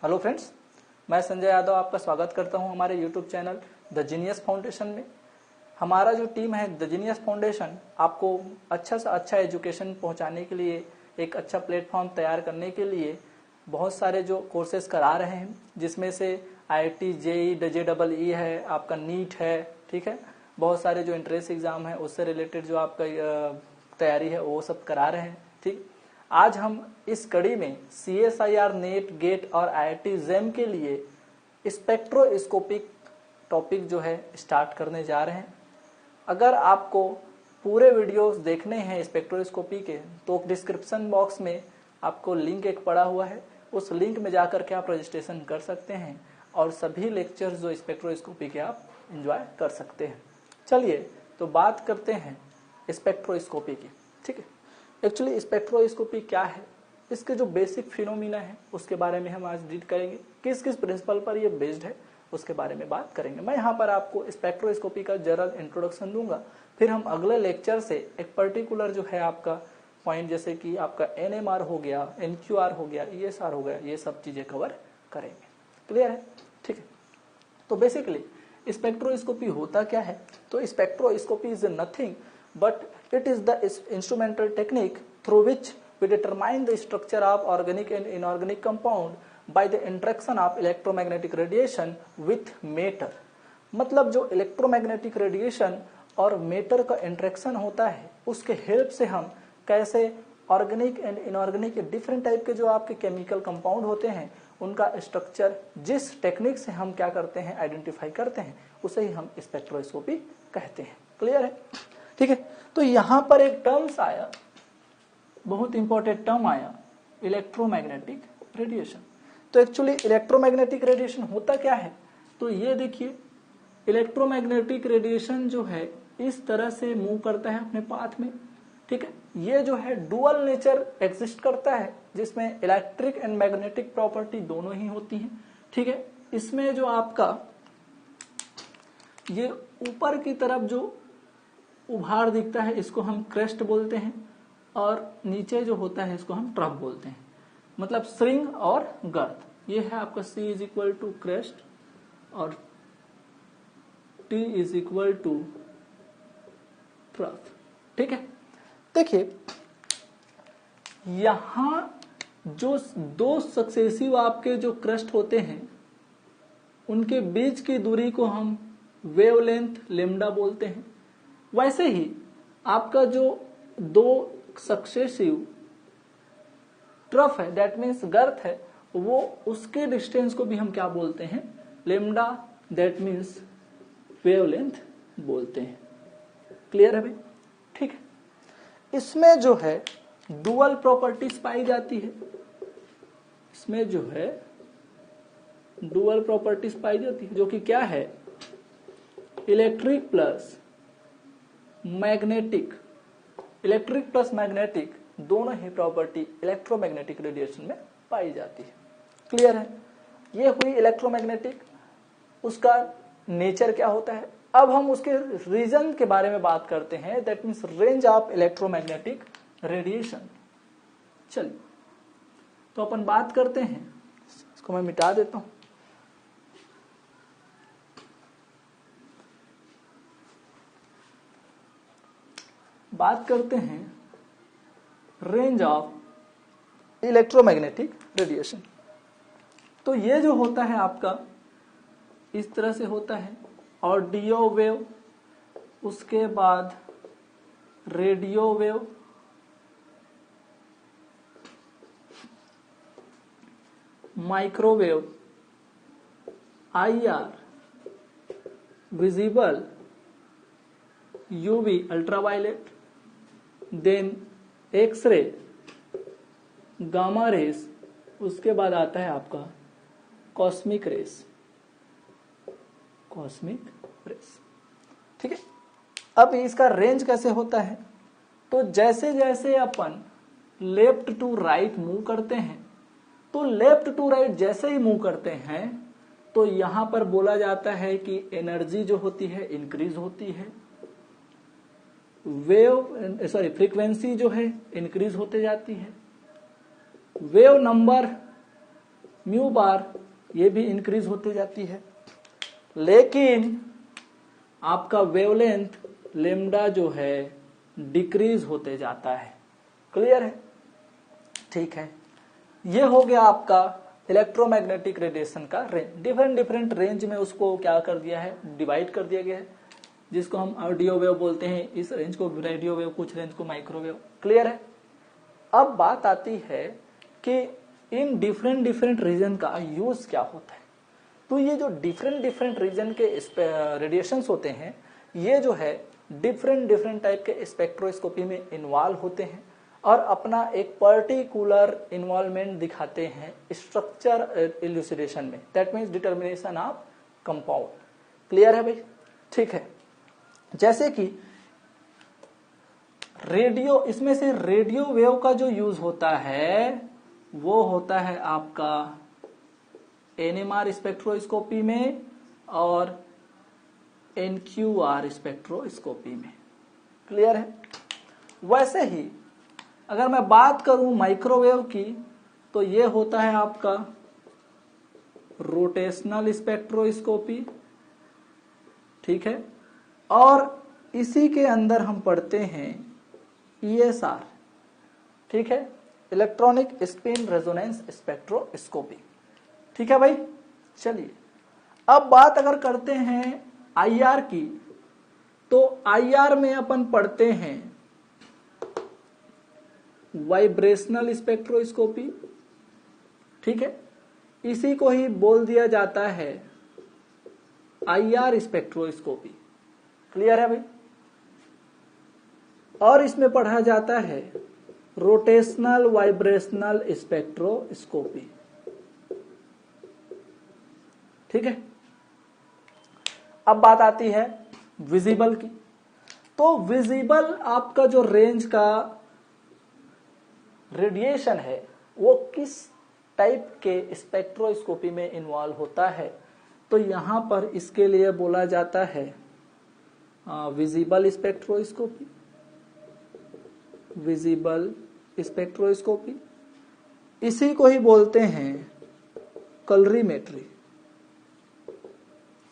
Hello friends, मैं संजय यादव आपका स्वागत करता हूं हमारे YouTube channel the genius foundation में। हमारा जो टीम है द जीनियस फाउंडेशन आपको अच्छा से अच्छा एजुकेशन पहुंचाने के लिए, एक अच्छा प्लेटफॉर्म तैयार करने के लिए बहुत सारे जो कोर्सेज करा रहे हैं, जिसमें से IIT, JEE, JEE है, आपका नीट है, ठीक है। बहुत सारे जो एंट्रेंस एग्जाम है उससे रिलेटेड जो आपका तैयारी है वो सब करा रहे हैं, ठीक। आज हम इस कड़ी में CSIR, नेट, गेट और IIT JEM के लिए स्पेक्ट्रोस्कोपिक टॉपिक जो है स्टार्ट करने जा रहे हैं। अगर आपको पूरे वीडियोस देखने हैं स्पेक्ट्रोस्कोपी के, तो डिस्क्रिप्शन बॉक्स में आपको लिंक एक पड़ा हुआ है, उस लिंक में जाकर के आप रजिस्ट्रेशन कर सकते हैं और सभी लेक्चर्स जो स्पेक्ट्रोस्कोपी के आप एंजॉय कर सकते हैं। चलिए तो बात करते हैं स्पेक्ट्रोस्कोपी की, ठीक है। एक्चुअली स्पेक्ट्रोस्कोपी क्या है, इसके जो बेसिक फिनोमिना है उसके बारे में हम आज डील करेंगे। किस किस प्रिंसिपल पर ये बेस्ड है उसके बारे में बात करेंगे। मैं यहाँ पर आपको स्पेक्ट्रोस्कोपी का जनरल इंट्रोडक्शन दूंगा, फिर हम अगले लेक्चर से एक पर्टिकुलर जो है आपका पॉइंट, जैसे कि आपका NMR हो गया, NQR हो गया, ESR हो गया, ये सब चीजें कवर करेंगे। क्लियर है, ठीक है। तो बेसिकली स्पेक्ट्रोस्कोपी होता क्या है? तो spectroscopy is nothing but it is the instrumental technique through which we determine the structure of organic and inorganic compound by the interaction of electromagnetic radiation with matter। मतलब जो इलेक्ट्रोमैग्नेटिक रेडिएशन और matter का interaction होता है, उसके help से हम कैसे organic and inorganic different type के जो आपके केमिकल कंपाउंड होते हैं उनका स्ट्रक्चर जिस टेक्निक से हम क्या करते हैं, आइडेंटिफाई करते हैं, उसे ही हम स्पेक्ट्रोस्कोपी कहते हैं। क्लियर है, ठीक है। तो यहां पर एक टर्म्स आया, बहुत इंपॉर्टेंट टर्म आया, इलेक्ट्रोमैग्नेटिक रेडिएशन। तो एक्चुअली इलेक्ट्रोमैग्नेटिक रेडिएशन होता क्या है? तो ये देखिए, इलेक्ट्रोमैग्नेटिक रेडिएशन जो है इस तरह से मूव करता है अपने पाथ में, ठीक है। ये जो है डुअल नेचर एग्जिस्ट करता है, जिसमें इलेक्ट्रिक एंड मैग्नेटिक प्रॉपर्टी दोनों ही होती हैं, ठीक है। इसमें जो आपका ये ऊपर की तरफ जो उभार दिखता है इसको हम क्रेस्ट बोलते हैं, और नीचे जो होता है इसको हम ट्रफ बोलते हैं, मतलब श्रिंग और गर्थ। ये है आपका C is equal to crest और T is equal to trough, ठीक है। देखिए यहां जो दो सक्सेसिव आपके जो क्रेस्ट होते हैं उनके बीच की दूरी को हम वेवलेंथ लेम्डा बोलते हैं। वैसे ही आपका जो दो सक्सेसिव ट्रफ है, दैट मीन्स गर्थ है, वो उसके डिस्टेंस को भी हम क्या बोलते हैं, लेम्डा, दैट मीन्स वेवलेंथ बोलते हैं। क्लियर है भाई, ठीक है। इसमें जो है डुअल प्रॉपर्टीज पाई जाती है, इसमें जो है डुअल प्रॉपर्टीज पाई जाती है, जो कि क्या है, electric plus magnetic. Electric plus magnetic दोनों ही प्रॉपर्टी इलेक्ट्रोमैग्नेटिक रेडिएशन में पाई जाती है। क्लियर है, ये हुई इलेक्ट्रोमैग्नेटिक, उसका नेचर क्या होता है। अब हम उसके रीजन के बारे में बात करते हैं, that means range of electromagnetic radiation. चलिए तो अपन बात करते हैं, इसको मैं मिटा देता हूं। बात करते हैं रेंज ऑफ इलेक्ट्रोमैग्नेटिक रेडिएशन। तो ये जो होता है आपका इस तरह से होता है, ऑडियो वेव, उसके बाद radio wave, microwave, IR, visible, UV ultraviolet, then x-ray, gamma rays, उसके बाद आता है आपका कॉस्मिक रेस, कॉस्मिक रेस, ठीक है। अब इसका रेंज कैसे होता है? तो जैसे जैसे अपन लेफ्ट टू राइट मूव करते हैं, तो लेफ्ट टू राइट जैसे ही मूव करते हैं तो यहां पर बोला जाता है कि एनर्जी जो होती है इंक्रीज होती है, फ्रीक्वेंसी जो है इंक्रीज होते जाती है, वेव नंबर म्यू बार ये भी इंक्रीज होती जाती है, लेकिन आपका वेवलेंथ लेम्डा जो है डिक्रीज होते जाता है। क्लियर है? ठीक है, ये हो गया आपका इलेक्ट्रोमैग्नेटिक रेडिएशन का रेंज। डिफरेंट डिफरेंट रेंज में उसको क्या कर दिया है, डिवाइड कर दिया गया है, जिसको हम ऑडियो वेव बोलते हैं, इस रेंज को रेडियो वेव, कुछ रेंज को माइक्रोवेव। क्लियर है? अब बात आती है कि इन डिफरेंट डिफरेंट रीजन का यूज क्या होता है। तो ये जो डिफरेंट डिफरेंट रीजन के रेडिएशंस होते हैं, ये जो है डिफरेंट डिफरेंट टाइप के स्पेक्ट्रोस्कोपी में इन्वॉल्व होते हैं और अपना एक पर्टिकुलर इन्वॉल्वमेंट दिखाते हैं स्ट्रक्चर इल्यूसिडेशन में, that means determination of compound. Clear है भाई? ठीक है, जैसे कि रेडियो, इसमें से रेडियो वेव का जो यूज होता है वो होता है आपका एनएमआर स्पेक्ट्रोस्कोपी में और एनक्यूआर स्पेक्ट्रोस्कोपी में। क्लियर है? वैसे ही अगर मैं बात करूं माइक्रोवेव की, तो ये होता है आपका रोटेशनल स्पेक्ट्रोस्कोपी। ठीक है, और इसी के अंदर हम पढ़ते हैं ईएसआर। ठीक है, इलेक्ट्रॉनिक स्पिन रेजोनेंस स्पेक्ट्रोस्कोपी। ठीक है भाई? चलिए अब बात अगर करते हैं आईआर की, तो आईआर में अपन पढ़ते हैं वाइब्रेशनल स्पेक्ट्रोस्कोपी। ठीक है, इसी को ही बोल दिया जाता है आईआर स्पेक्ट्रोस्कोपी। क्लियर है भाई? और इसमें पढ़ा जाता है रोटेशनल वाइब्रेशनल स्पेक्ट्रोस्कोपी। ठीक है, अब बात आती है विजिबल की। तो विजिबल आपका जो रेंज का रेडिएशन है वो किस टाइप के स्पेक्ट्रोस्कोपी में इन्वॉल्व होता है, तो यहां पर इसके लिए बोला जाता है विजिबल स्पेक्ट्रोस्कोपी। विजिबल स्पेक्ट्रोस्कोपी, इसी को ही बोलते हैं कलरीमेट्री।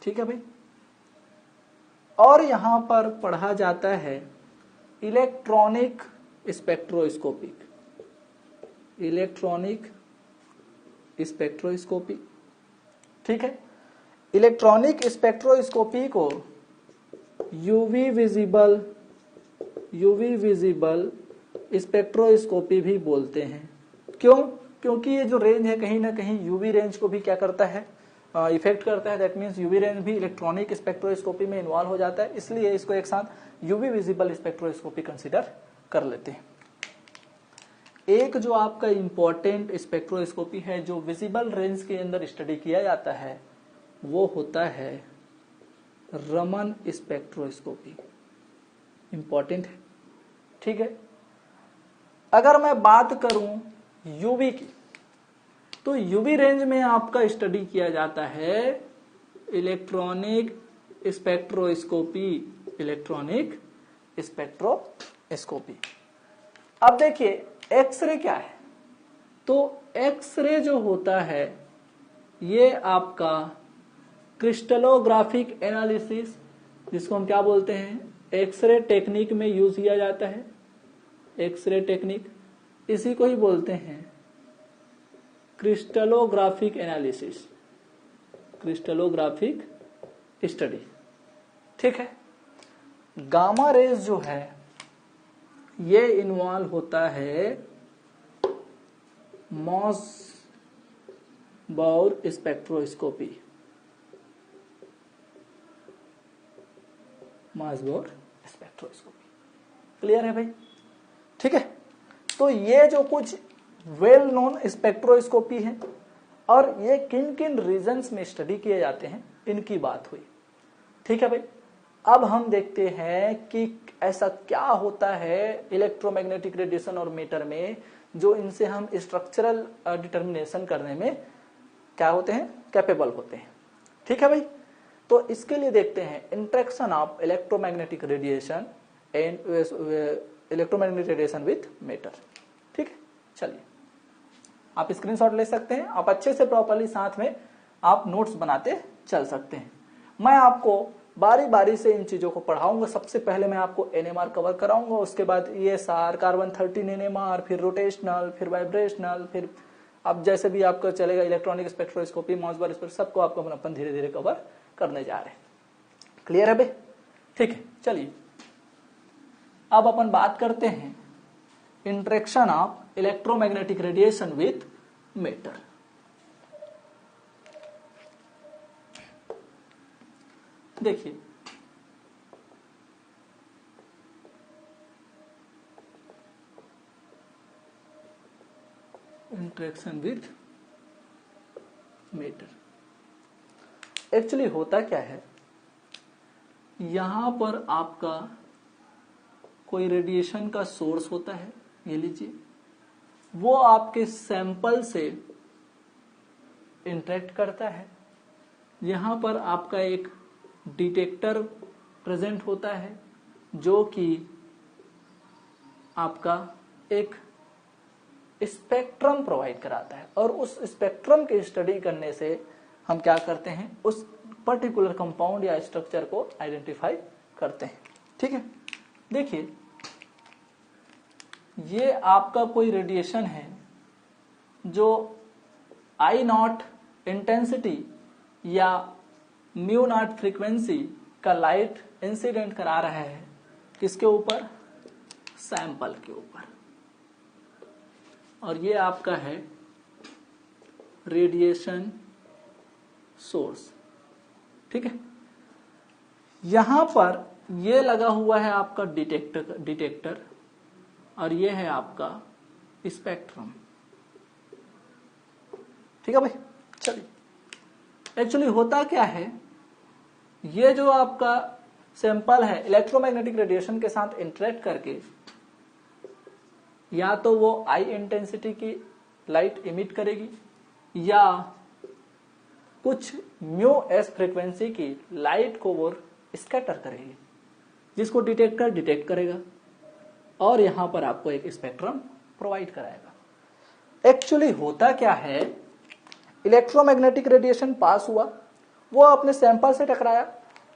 ठीक है भाई? और यहां पर पढ़ा जाता है इलेक्ट्रॉनिक स्पेक्ट्रोस्कोपी। Electronic spectroscopy. ठीक है, इलेक्ट्रॉनिक स्पेक्ट्रोस्कोपी को यूवी विजिबल स्पेक्ट्रोस्कोपी भी बोलते हैं। क्यों? क्योंकि ये जो रेंज है कहीं ना कहीं यूवी रेंज को भी क्या करता है, इफेक्ट करता है। दैट मीन्स यूवी रेंज भी इलेक्ट्रॉनिक स्पेक्ट्रोस्कोपी में इन्वॉल्व हो जाता है, इसलिए इसको एक साथ यूवी विजिबल स्पेक्ट्रोस्कोपी कंसीडर कर लेते हैं। एक जो आपका इंपॉर्टेंट स्पेक्ट्रोस्कोपी है जो विजिबल रेंज के अंदर स्टडी किया जाता है, वो होता है रमन स्पेक्ट्रोस्कोपी। इंपॉर्टेंट है। ठीक है, अगर मैं बात करूं यूवी की, तो यूवी रेंज में आपका स्टडी किया जाता है इलेक्ट्रॉनिक स्पेक्ट्रोस्कोपी। Electronic spectroscopy. अब देखिए एक्सरे क्या है, तो एक्सरे जो होता है ये आपका क्रिस्टलोग्राफिक एनालिसिस, जिसको हम क्या बोलते हैं, एक्सरे टेक्निक में यूज किया जाता है। एक्सरे टेक्निक, इसी को ही बोलते हैं क्रिस्टलोग्राफिक एनालिसिस, क्रिस्टलोग्राफिक स्टडी। ठीक है, गामा रेज जो है ये इन्वॉल्व होता है moss-bore spectroscopy. Moss-bore spectroscopy. Clear है भाई? ठीक है, तो ये जो कुछ वेल नोन स्पेक्ट्रोस्कोपी है और ये किन किन रीजन्स में स्टडी किए जाते हैं, इनकी बात हुई। ठीक है भाई, अब हम देखते हैं कि ऐसा क्या होता है इलेक्ट्रोमैग्नेटिक रेडिएशन और मैटर में जो इनसे हम स्ट्रक्चरल डिटर्मिनेशन करने में क्या होते हैं, कैपेबल होते हैं। ठीक है भाई, तो इसके लिए देखते हैं interaction of electromagnetic radiation and electromagnetic radiation with matter. ठीक है, चलिए आप स्क्रीनशॉट ले सकते हैं, आप अच्छे से प्रॉपरली साथ में आप नोट्स बनाते चल सकते हैं। मैं आपको बारी बारी से इन चीजों को पढ़ाऊंगा। सबसे पहले मैं आपको एनएमआर कवर कराऊंगा, उसके बाद ईएसआर, कार्बन 13 एनएमआर, फिर रोटेशनल, फिर वाइब्रेशनल, फिर अब जैसे भी आपका चलेगा इलेक्ट्रॉनिक स्पेक्ट्रोस्कोपी, मॉसबार स्पेक्ट्रोस्कोपी, सबको आपको अपन धीरे धीरे कवर करने जा रहे हैं। क्लियर है भाई? ठीक है, चलिए अब अपन बात करते हैं interaction of electromagnetic radiation with matter. देखिए इंटरेक्शन विथ मैटर एक्चुअली होता क्या है, यहां पर आपका कोई रेडिएशन का सोर्स होता है, ये लीजिए, वो आपके सैंपल से इंटरेक्ट करता है। यहां पर आपका एक डिटेक्टर प्रेजेंट होता है जो कि आपका एक स्पेक्ट्रम प्रोवाइड कराता है, और उस स्पेक्ट्रम की स्टडी करने से हम क्या करते हैं, उस पर्टिकुलर कंपाउंड या स्ट्रक्चर को आइडेंटिफाई करते हैं। ठीक है, देखिए ये आपका कोई रेडिएशन है जो आई नॉट इंटेंसिटी या म्यू नॉट फ्रीक्वेंसी का लाइट इंसिडेंट करा रहा है, किसके ऊपर, सैंपल के ऊपर, और ये आपका है रेडिएशन सोर्स। ठीक है, यहां पर ये लगा हुआ है आपका डिटेक्टर और ये है आपका स्पेक्ट्रम। ठीक है भाई, चलिए एक्चुअली होता क्या है, ये जो आपका सैंपल है इलेक्ट्रोमैग्नेटिक रेडिएशन के साथ इंटरेक्ट करके या तो वो आई इंटेंसिटी की लाइट इमिट करेगी या कुछ म्यू एस फ्रीक्वेंसी की लाइट को वो स्कैटर करेगी, जिसको डिटेक्टर डिटेक्ट करेगा और यहां पर आपको एक स्पेक्ट्रम प्रोवाइड कराएगा। एक्चुअली होता क्या है, इलेक्ट्रोमैग्नेटिक रेडिएशन पास हुआ, वो अपने सैंपल से टकराया,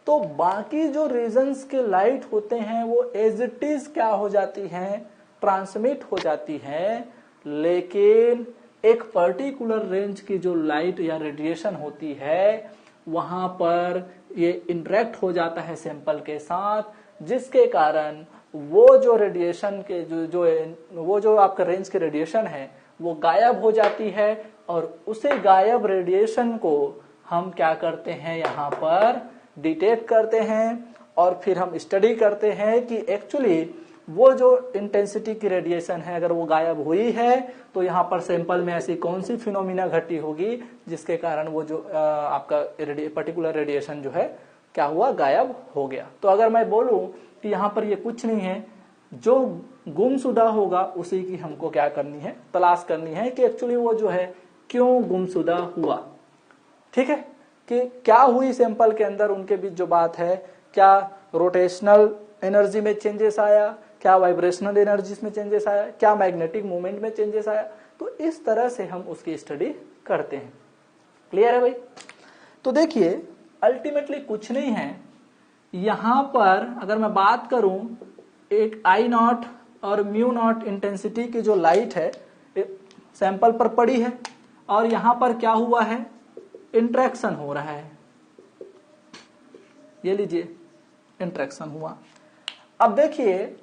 तो बाकी जो रीजन्स के लाइट होते हैं वो एज इट इज क्या हो जाती हैं, ट्रांसमिट हो जाती हैं, लेकिन एक पर्टिकुलर रेंज की जो लाइट या रेडिएशन होती है वहां पर ये इंटरेक्ट हो जाता है सैंपल के साथ, जिसके कारण वो जो रेडिएशन के वो जो आपका रेंज के रेडिएशन है वो गायब हो जाती है, और उसे गायब रेडिएशन को हम क्या करते हैं, यहाँ पर डिटेक्ट करते हैं और फिर हम स्टडी करते हैं कि एक्चुअली वो जो इंटेंसिटी की रेडिएशन है अगर वो गायब हुई है तो यहाँ पर सैंपल में ऐसी कौन सी फिनोमिना घटी होगी जिसके कारण वो जो आपका पर्टिकुलर रेडिएशन जो है क्या हुआ, गायब हो गया। तो अगर मैं बोलूं कि यहाँ पर ये कुछ नहीं है, जो गुमशुदा होगा उसी की हमको क्या करनी है, तलाश करनी है कि एक्चुअली वो जो है क्यों गुमशुदा हुआ। ठीक है, कि क्या हुई सैंपल के अंदर, उनके बीच जो बात है, क्या रोटेशनल एनर्जी में चेंजेस आया, क्या वाइब्रेशनल एनर्जी में चेंजेस आया, क्या मैग्नेटिक मूवमेंट में चेंजेस आया, तो इस तरह से हम उसकी स्टडी करते हैं। क्लियर है भाई? तो देखिए अल्टीमेटली कुछ नहीं है, यहां पर अगर मैं बात करूं एक आई नॉट और म्यू नॉट इंटेंसिटी की जो लाइट है सैंपल पर पड़ी है और यहां पर क्या हुआ है, इंटरेक्शन हो रहा है, ये लीजिए इंटरेक्शन हुआ। अब देखिए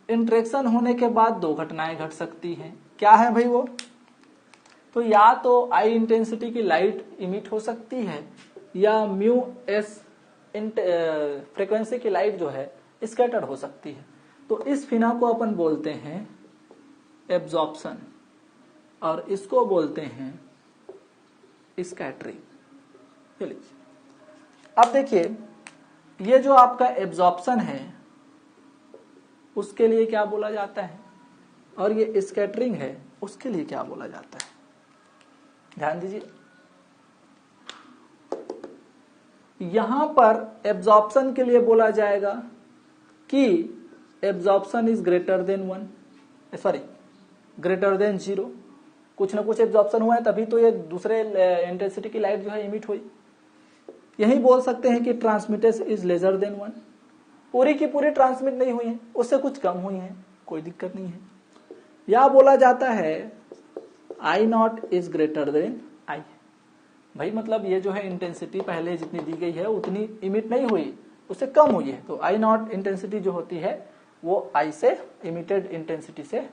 इंटरेक्शन होने के बाद दो घटनाएं घट सकती हैं, क्या है भाई वो, तो या तो आई इंटेंसिटी की लाइट इमिट हो सकती है या म्यू एस फ्रीक्वेंसी की लाइट जो है स्कैटर्ड हो सकती है। तो इस फिना को अपन बोलते हैं एब्जॉर्प्शन और इसको बोलते हैं स्कैटरिंग। अब देखिए ये जो आपका एब्जॉर्प्शन है उसके लिए क्या बोला जाता है और ये स्कैटरिंग है उसके लिए क्या बोला जाता है, ध्यान दीजिए। यहां पर एब्जॉर्प्शन के लिए बोला जाएगा कि एब्जॉर्प्शन इज ग्रेटर देन 0, कुछ ना कुछ एब्जॉर्प्शन हुआ है तभी तो ये दूसरे इंटेंसिटी की लाइट जो है इमिट हुई। यही बोल सकते हैं कि ट्रांसमिटेड इज लेसर देन 1, पूरी की पूरी ट्रांसमिट नहीं हुई है, उससे कुछ कम हुई है, कोई दिक्कत नहीं है। या बोला जाता है I naught is greater than I, भाई मतलब ये जो है इंटेंसिटी पहले जितनी दी गई है उतनी इमिट नहीं हुई, उससे कम हुई है, तो आई नॉट इंटेंसिटी जो होती है वो आई से इमिटेड इंटेंसिटी से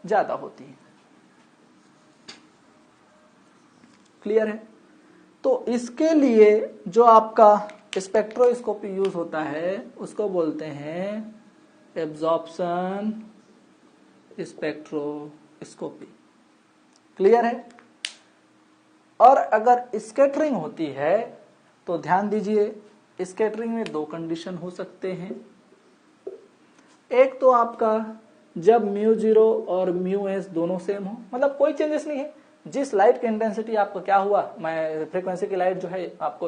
ज्यादा होती है। क्लियर है? तो इसके लिए जो आपका स्पेक्ट्रोस्कोपी यूज होता है उसको बोलते हैं एब्जॉर्प्शन स्पेक्ट्रोस्कोपी। क्लियर है? और अगर स्कैटरिंग होती है तो ध्यान दीजिए, स्कैटरिंग में दो कंडीशन हो सकते हैं। एक तो आपका जब μ0 और μs दोनों सेम हो, मतलब कोई चेंजेस नहीं है, जिस लाइट की इंटेंसिटी आपको क्या हुआ, मैं फ्रीक्वेंसी की लाइट जो है आपको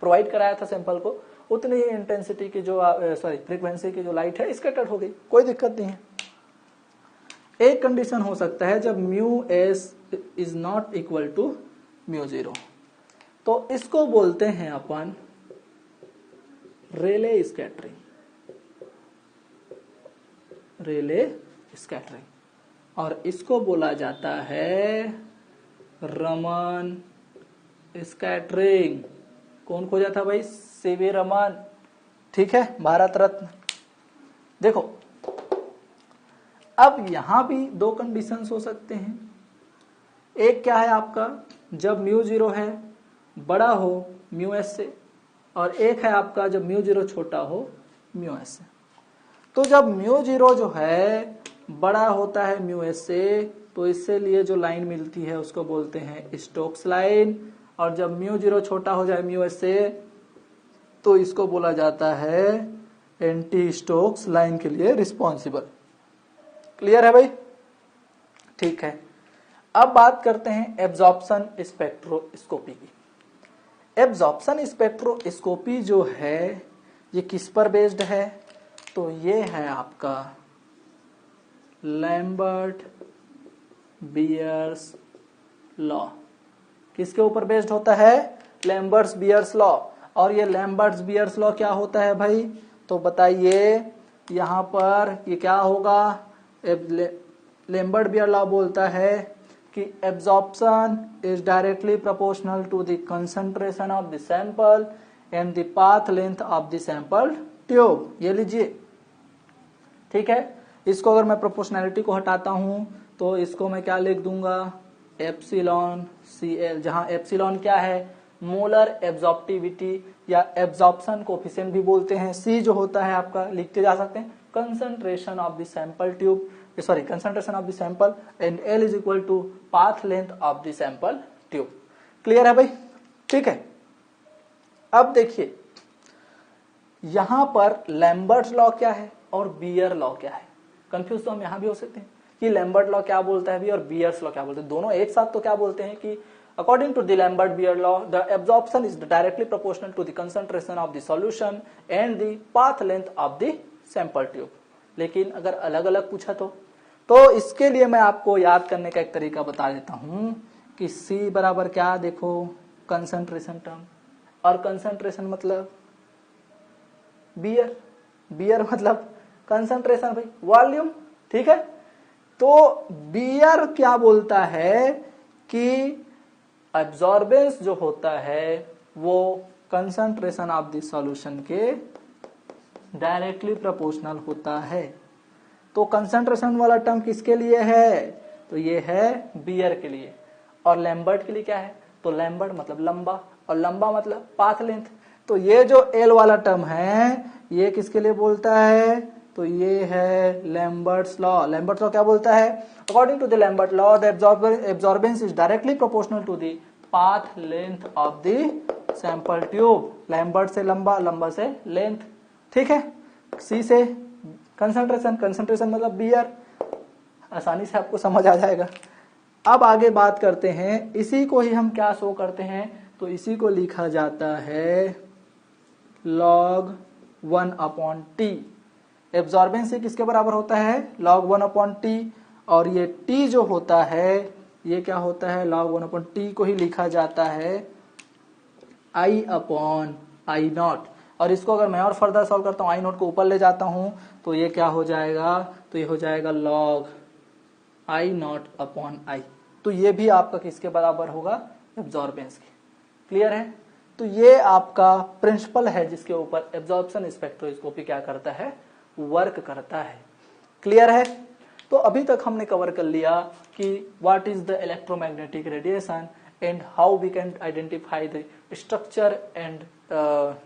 प्रोवाइड कराया था सैंपल को, उतनी ही इंटेंसिटी की जो फ्रीक्वेंसी की जो लाइट है स्कैटर्ड हो गई, कोई दिक्कत नहीं है। एक कंडीशन हो सकता है जब μs is not equal to μ0, तो इसको बोलते हैं अपन रेले स्कैटरिंग, रेले स्कैटरिंग, और इसको बोला जाता है रमन स्कैटरिंग। कौन खोजा था भाई? सीवी रमन, ठीक है, भारत रत्न। देखो अब यहां भी दो कंडीशंस हो सकते हैं। एक क्या है आपका, जब μ0 है बड़ा हो μs से, और एक है आपका जब μ0 छोटा हो μs से। तो जब μ0 जो है बड़ा होता है μs से, तो इससे लिए जो लाइन मिलती है उसको बोलते हैं स्टोक्स लाइन, और जब μ0 छोटा हो जाए μs से तो इसको बोला जाता है एंटी स्टोक्स लाइन के लिए रिस्पॉन्सिबल। क्लियर है भाई? ठीक है, अब बात करते हैं एब्जॉर्प्शन स्पेक्ट्रोस्कोपी की। एब्जॉर्प्शन स्पेक्ट्रोस्कोपी जो है ये किस पर बेस्ड है? तो ये है आपका लैम्बर्ट बियर्स लॉ। किसके ऊपर बेस्ड होता है? Lambert bears law. और ये लैम्बर्ट बियर्स लॉ क्या होता है भाई? तो बताइए, यहां पर ये क्या होगा? लैम्बर्ट बियर लॉ बोलता है कि absorption is directly proportional to the concentration of the sample and the path length of the sample tube. ये लीजिए, ठीक है। इसको अगर मैं प्रोपोर्शनैलिटी को हटाता हूं तो इसको मैं क्या लिख दूंगा? एप्सिलॉन CL, जहां एप्सिलॉन क्या है? मोलर एब्जॉर्प्टिविटी या एब्जॉर्प्शन कोफिशिएंट भी बोलते हैं। C जो होता है आपका लिखते जा सकते हैं concentration of the sample tube, sorry concentration of the sample, and L is equal to path length of the sample tube. Clear है भाई? ठीक है। अब देखिए यहां पर लैम्बर्ट लॉ क्या है और बियर लॉ क्या है? कंफ्यूज तो हम यहां भी हो सकते हैं कि लैम्बर्ट लॉ क्या बोलता है भी और बियर्स लॉ क्या बोलते हैं। दोनों एक साथ तो क्या बोलते हैं कि according to the Lambert-Beer law, the absorption is directly proportional to the concentration of the solution and the path length of the sample tube। लेकिन अगर अलग अलग पूछा तो इसके लिए मैं आपको याद करने का एक तरीका बता देता हूं कि C बराबर क्या? देखो कंसंट्रेशन टर्म, और कंसंट्रेशन मतलब बियर, बियर मतलब कंसंट्रेशन भाई, वॉल्यूम, ठीक है। तो बियर क्या बोलता है कि एब्जॉर्बेंस जो होता है वो कंसंट्रेशन ऑफ द सॉल्यूशन के डायरेक्टली प्रोपोर्शनल होता है। तो कंसंट्रेशन वाला टर्म किसके लिए है? तो ये है बियर के लिए। और लैम्बर्ट के लिए क्या है? तो लैम्बर्ट मतलब लंबा, और लंबा मतलब पाथ लेंथ। तो ये जो L वाला टर्म है ये किसके लिए बोलता है? तो ये है लैम्बर्ट्स लॉ। लैम्बर्ट्स लॉ क्या बोलता है? According to the Lambert law the absorbance is directly proportional to the path length of the sample tube. Lambert से लंबा, लंबा से लेंथ, ठीक है। C से कंसंट्रेशन, कंसंट्रेशन मतलब बियर, आसानी से आपको समझ आ जाएगा। अब आगे बात करते हैं, इसी को ही हम क्या शो करते हैं? तो इसी को लिखा जाता है log 1/T। एब्जॉर्बेंस किसके बराबर होता है? log 1/T। और ये टी जो होता है ये क्या होता है, log 1/t को ही लिखा जाता है I/I0। और इसको अगर मैं और फर्दर सॉल्व करता हूँ, I0 को ऊपर ले जाता हूं तो ये क्या हो जाएगा, तो ये हो जाएगा log I0/I। तो ये भी आपका किसके बराबर होगा, एब्जॉर्बेंस के। क्लियर है। तो ये आपका प्रिंसिपल है जिसके ऊपर एब्जॉर्प्शन स्पेक्ट्रोस्कोपी क्या करता है, वर्क करता है। क्लियर है। तो अभी तक हमने कवर कर लिया कि what is the electromagnetic radiation and how we can identify the structure and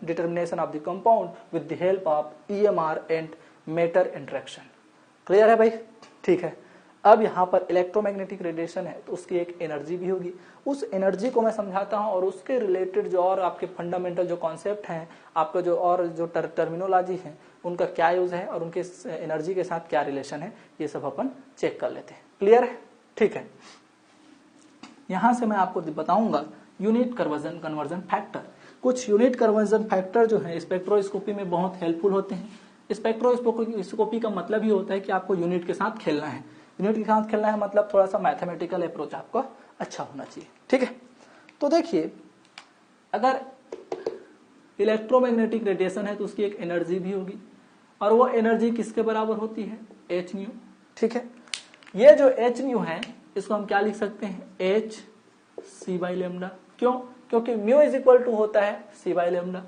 determination of the compound with the help of EMR and matter interaction. Clear है भाई, ठीक है। अब यहाँ पर इलेक्ट्रोमैग्नेटिक रेडिएशन है तो उसकी एक एनर्जी भी होगी, उस एनर्जी को मैं समझाता हूँ और उसके रिलेटेड जो और आपके फंडामेंटल जो कॉन्सेप्ट हैं, आपका जो और जो टर्मिनोलॉजी है उनका क्या यूज है और उनके एनर्जी के साथ क्या रिलेशन है, ये सब अपन चेक कर लेते हैं। क्लियर है, ठीक है। यहां से मैं आपको बताऊंगा यूनिट कन्वर्जन फैक्टर। कुछ यूनिट कन्वर्जन फैक्टर जो है स्पेक्ट्रोस्कोपी में बहुत हेल्पफुल होते हैं। स्पेक्ट्रोस्कोपी का मतलब ही होता है कि आपको यूनिट के साथ खेलना है। यूनिट के साथ खेलना है मतलब थोड़ा सा मैथमेटिकल अप्रोच आपका अच्छा होना चाहिए, ठीक है। तो देखिए, अगर इलेक्ट्रोमैग्नेटिक रेडिएशन है तो उसकी एक एनर्जी भी होगी और वो एनर्जी किसके बराबर होती है, h न्यू, ठीक है। ये जो h न्यू है इसको हम क्या लिख सकते हैं, h c/λ। क्यों, क्योंकि म्यू इज इक्वल टू होता है c/λ।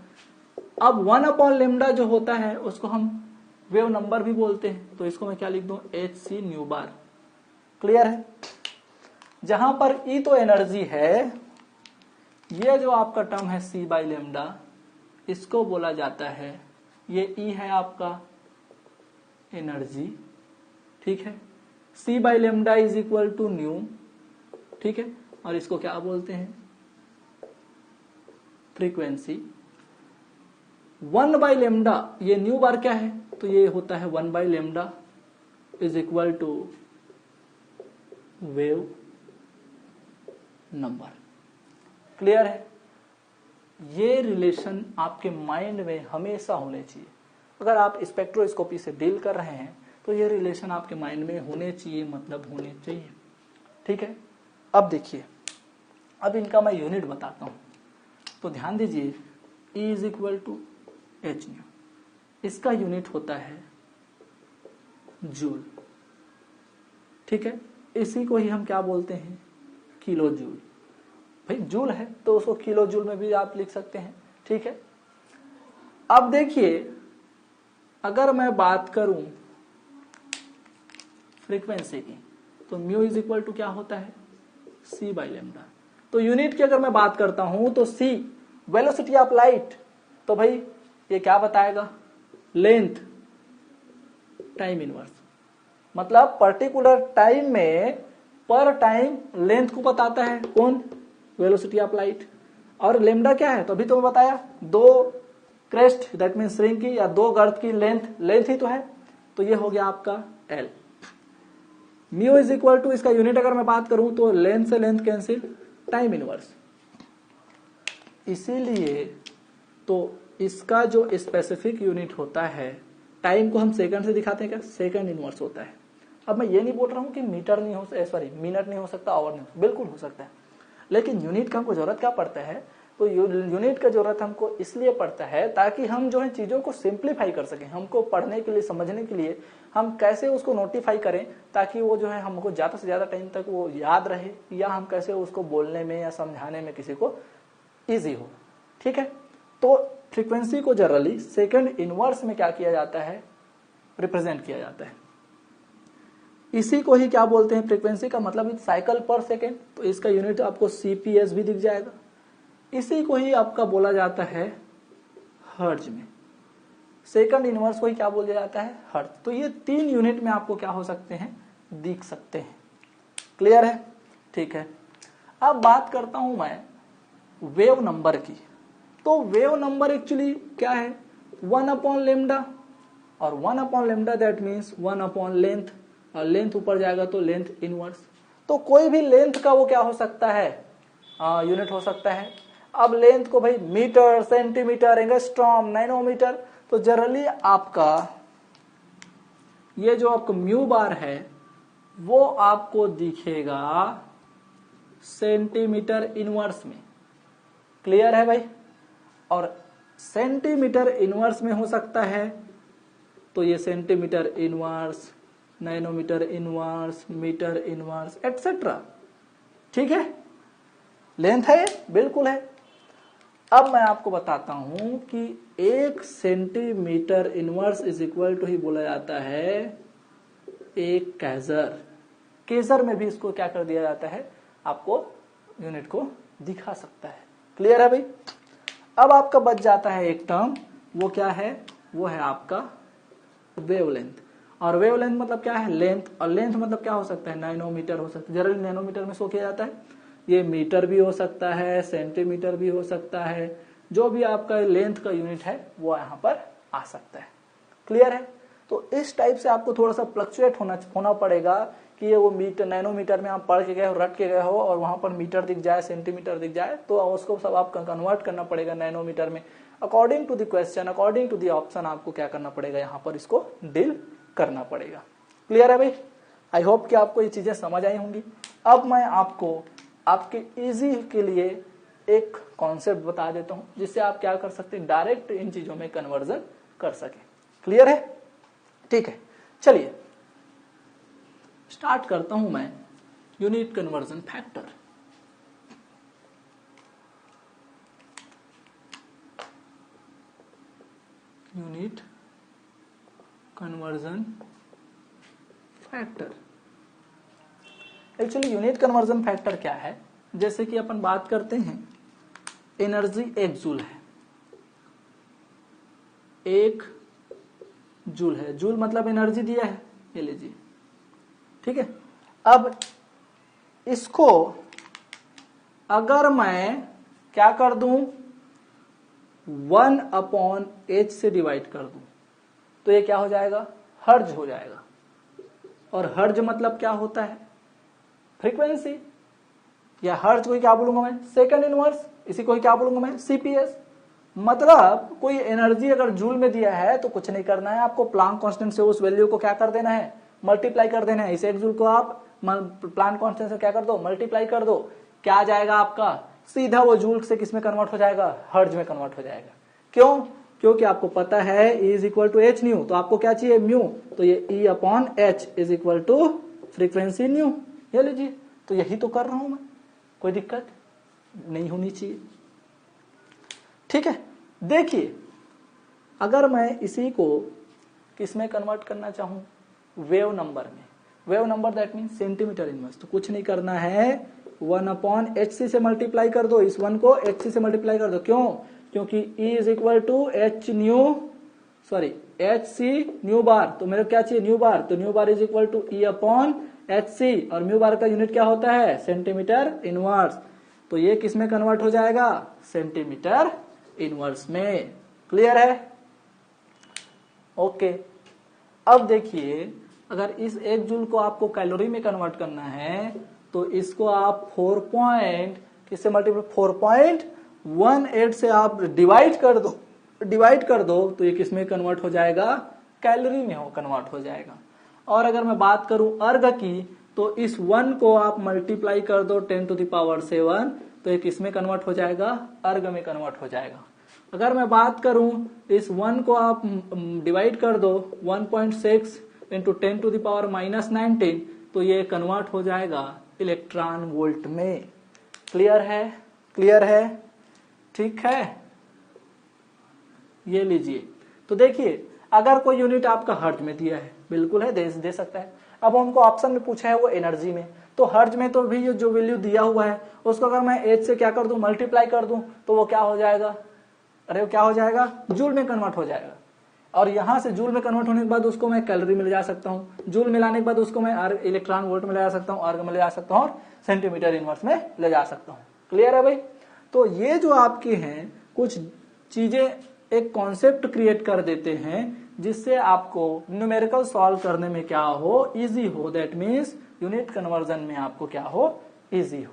अब 1/λ जो होता है उसको हम वेव नंबर भी बोलते हैं, तो इसको मैं क्या लिख दूं, hc न्यू बार। क्लियर है। जहां पर E तो एनर्जी है, ये जो आपका टर्म है c/λ इसको बोला जाता है, ये E है आपका एनर्जी, ठीक है। c/λ is equal to new, ठीक है। और इसको क्या बोलते हैं, फ्रीक्वेंसी। 1/λ, ये न्यू बार क्या है, तो ये होता है 1/λ is equal to wave number. Clear है। ये रिलेशन आपके माइंड में हमेशा होने चाहिए। अगर आप स्पेक्ट्रोस्कोपी से डील कर रहे हैं तो ये रिलेशन आपके माइंड में होने चाहिए, मतलब होने चाहिए, ठीक है। अब देखिए, अब इनका मैं यूनिट बताता हूं, तो ध्यान दीजिए, E is equal to h nu, इसका यूनिट होता है जूल, ठीक है। इसी को ही हम क्या बोलते हैं, किलो जूल। भाई जूल है तो उसको किलो जूल में भी आप लिख सकते हैं, ठीक है। अब देखिए, अगर मैं बात करूं फ्रीक्वेंसी की, तो म्यू इज इक्वल टू क्या होता है, c/λ। तो यूनिट की अगर मैं बात करता हूं तो c वेलोसिटी ऑफ लाइट, तो भाई ये क्या बताएगा, लेंथ टाइम इनवर्स। मतलब पर्टिकुलर टाइम में पर टाइम लेंथ को बताता है कौन, वेलोसिटी ऑफ लाइट। और लेमडा क्या है, तो अभी तो मैं बताया, दो क्रेस्ट दैट मीन्स रिंग की या दो गर्त की लेंथ ही तो है, तो ये हो गया आपका L. Mu is equal to, इसका यूनिट अगर मैं बात करूं तो लेंथ से लेंथ कैंसिल, टाइम इनवर्स। इसीलिए तो इसका जो स्पेसिफिक यूनिट होता है, टाइम को हम सेकंड से दिखाते हैं क्या, सेकंड इनवर्स होता है। अब मैं ये नहीं बोल रहा हूं कि मीटर नहीं हो, सॉरी मिनट नहीं हो सकता, आवर नहीं, बिल्कुल हो सकता है, लेकिन यूनिट का हमको जरूरत क्या पड़ता है, तो यूनिट का जरूरत हमको इसलिए पड़ता है ताकि हम जो है चीजों को सिंप्लीफाई कर सकें। हमको पढ़ने के लिए, समझने के लिए हम कैसे उसको नोटिफाई करें ताकि वो जो है हमको ज्यादा से ज्यादा टाइम तक वो याद रहे, या हम कैसे उसको बोलने में या समझाने में किसी को इजी हो, ठीक है। तो फ्रीक्वेंसी को जनरली सेकंड इनवर्स में क्या किया जाता है, रिप्रेजेंट किया जाता है। इसी को ही क्या बोलते हैं, फ्रीक्वेंसी का मतलब साइकिल पर सेकेंड, तो इसका यूनिट आपको CPS भी दिख जाएगा। इसी को ही आपका बोला जाता है हर्ट्ज में, सेकंड इनवर्स को ही क्या बोला जाता है, हर्ट्ज। तो ये 3 यूनिट में आपको क्या हो सकते हैं, दिख सकते हैं। क्लियर है, ठीक है। अब बात करता हूं मैं वेव नंबर की। तो वेव नंबर एक्चुअली क्या है, 1/λ, और 1/λ दैट मीन्स 1/लेंथ, और लेंथ ऊपर जाएगा तो लेंथ इनवर्स। तो कोई भी लेंथ का वो क्या हो सकता है, यूनिट हो सकता है। अब लेंथ को भाई मीटर, सेंटीमीटर, एंगस्ट्रॉम, नैनोमीटर, तो जनरली आपका ये जो आपका म्यू बार है वो आपको दिखेगा सेंटीमीटर इनवर्स में। क्लियर है भाई? और सेंटीमीटर इनवर्स में हो सकता है तो ये centimetre inverse, nanometre inverse, metre inverse etcetera. ठीक है, लेंथ है, बिल्कुल है। अब मैं आपको बताता हूं कि 1 centimetre inverse is equal to ही बोला जाता है 1 कैजर। केजर में भी इसको क्या कर दिया जाता है, आपको यूनिट को दिखा सकता है। क्लियर है भाई? अब आपका बच जाता है एक टर्म, वो क्या है, वो है आपका वेवलेंथ। और वेवलेंथ मतलब क्या है, लेंथ। और लेंथ मतलब क्या हो सकता है, नैनोमीटर हो सकता है। जनरली नैनोमीटर में शो किया जाता है। ये मीटर भी हो सकता है, सेंटीमीटर भी हो सकता है। जो भी आपका लेंथ का यूनिट है वो यहां पर आ सकता है। क्लियर है? तो इस टाइप से आपको थोड़ा सा फ्लक्चुएट होना पड़ेगा कि ये वो मीटर, नैनोमीटर में आप पढ़ के गए हो, रट के गए हो, और वहां पर मीटर दिख जाए, सेंटीमीटर दिख जाए, तो उसको सब आपको कन्वर्ट करना पड़ेगा नैनोमीटर में। According to the question, according to the option आपको क्या करना पड़ेगा, यहाँ पर इसको डील करना पड़ेगा। क्लियर है भाई? आई होप कि आपको ये चीजें समझ आई होंगी। अब मैं आपको आपके इजी के लिए एक कॉन्सेप्ट बता देता हूं, जिससे आप क्या कर सकते हैं, डायरेक्ट इन चीजों में कन्वर्जन कर सके। क्लियर है? ठीक है, चलिए स्टार्ट करता हूं मैं unit conversion factor. Unit conversion factor. Actually unit conversion factor क्या है, जैसे कि अपन बात करते हैं एनर्जी 1 जूल है, 1 जूल है। जूल मतलब एनर्जी दिया है, ये लीजिए। ठीक है, अब इसको अगर मैं क्या कर दूं, 1/h से डिवाइड कर दूं, तो ये क्या हो जाएगा, हर्ज हो जाएगा। और हर्ज मतलब क्या होता है, फ्रीक्वेंसी। या हर्ज को क्या बोलूंगा मैं, सेकंड इनवर्स। इसी को क्या बोलूंगा मैं, सीपीएस। मतलब कोई एनर्जी अगर जूल में दिया है तो कुछ नहीं करना है आपको, प्लांक कांस्टेंट से उस वैल्यू को क्या कर देना है, मल्टीप्लाई कर देना है। इस 1 जूल को आप प्लांक कांस्टेंट से क्या कर दो, मल्टीप्लाई कर दो। क्या आ जाएगा आपका, सीधा वो जूल से किस में कन्वर्ट हो जाएगा, हर्ज में कन्वर्ट हो जाएगा। क्यों? क्योंकि आपको पता है E is equal to h nu, तो आपको क्या चाहिए, म्यू। तो ये E/h is equal to frequency nu. ये लीजिए, तो यही तो कर रहा हूं मैं, कोई दिक्कत नहीं होनी चाहिए। ठीक है, देखिए अगर मैं इसी को किस में कन्वर्ट करना चाहूं, वेव नंबर में। Wave number that mean centimetre inverse. तो कुछ नहीं करना है, 1/hc से मल्टीप्लाई कर दो, इस 1 को hc से मल्टीप्लाई कर दो। क्यों? क्योंकि E is equal to h nu bar. तो मेरे क्या चाहिए, न्यू बार। तो nu bar is equal to E/hc, और म्यू बार का यूनिट क्या होता है, सेंटीमीटर इनवर्स। तो ये किस में कन्वर्ट हो जाएगा, सेंटीमीटर इनवर्स में। क्लियर है? ओके। अब देखिए अगर इस 1 जूल को आपको कैलोरी में कन्वर्ट करना है तो इसको आप 4 किससे मल्टीप्लाई, 4.18 से आप डिवाइड कर दो तो ये किस में कन्वर्ट हो जाएगा, कैलोरी में कन्वर्ट हो जाएगा। और अगर मैं बात करूं अर्ग की, तो इस 1 को आप मल्टीप्लाई कर दो 10⁷, तो ये किस में कन्वर्ट हो जाएगा, अर्ग में कन्वर्ट हो जाएगा। अगर मैं बात करूं इस 1 को आप डिवाइड कर दो 1.6 इंटू 10⁻⁻19, तो ये कन्वर्ट हो जाएगा इलेक्ट्रॉन वोल्ट में। क्लियर है? क्लियर है? ठीक है, ये लीजिए। तो देखिए अगर कोई यूनिट आपका हर्ज में दिया है, बिल्कुल है, दे सकता है। अब हमको ऑप्शन में पूछा है वो एनर्जी में, तो हर्ज में तो भी जो वैल्यू दिया हुआ है उसको अगर मैं एच से क्या कर दूं, मल्टीप्लाई कर दूं, तो वो क्या हो जाएगा, अरे वो क्या हो जाएगा, जूल में कन्वर्ट हो जाएगा। और यहां से जूल में कन्वर्ट होने के बाद उसको मैं कैलोरी में ले जा सकता हूं, जूल मिलाने के बाद उसको मैं इलेक्ट्रॉन वोल्ट में ले जा सकता हूं, अर्ग में ले जा सकता हूं, और सेंटीमीटर इनवर्स में ले जा सकता हूं। क्लियर है भाई? तो ये जो आपके हैं कुछ चीजें एक कॉन्सेप्ट क्रिएट कर देते हैं जिससे आपको न्यूमेरिकल सॉल्व करने में क्या हो, इजी हो। दैट मीन्स यूनिट कन्वर्जन में आपको क्या हो, इजी हो।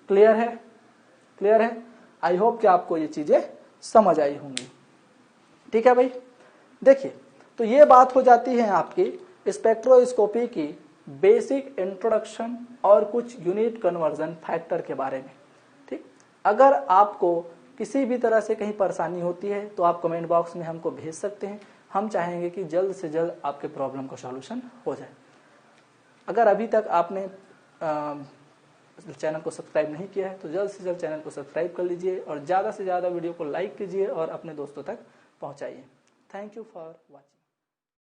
क्लियर है? क्लियर है? आई होप कि आपको ये चीजें समझ आई होंगी। ठीक है भाई, देखिए तो ये बात हो जाती है आपकी स्पेक्ट्रोस्कोपी की बेसिक इंट्रोडक्शन और कुछ यूनिट कन्वर्जन फैक्टर के बारे में। ठीक, अगर आपको किसी भी तरह से कहीं परेशानी होती है तो आप कमेंट बॉक्स में हमको भेज सकते हैं। हम चाहेंगे कि जल्द से जल्द आपके प्रॉब्लम का सॉल्यूशन हो जाए। अगर अभी तक आपने चैनल को सब्सक्राइब नहीं किया है तो जल्द से जल्द चैनल को सब्सक्राइब कर लीजिए और ज़्यादा से ज़्यादा वीडियो को लाइक कीजिए और अपने दोस्तों तक पहुंचाइए। Thank you for watching.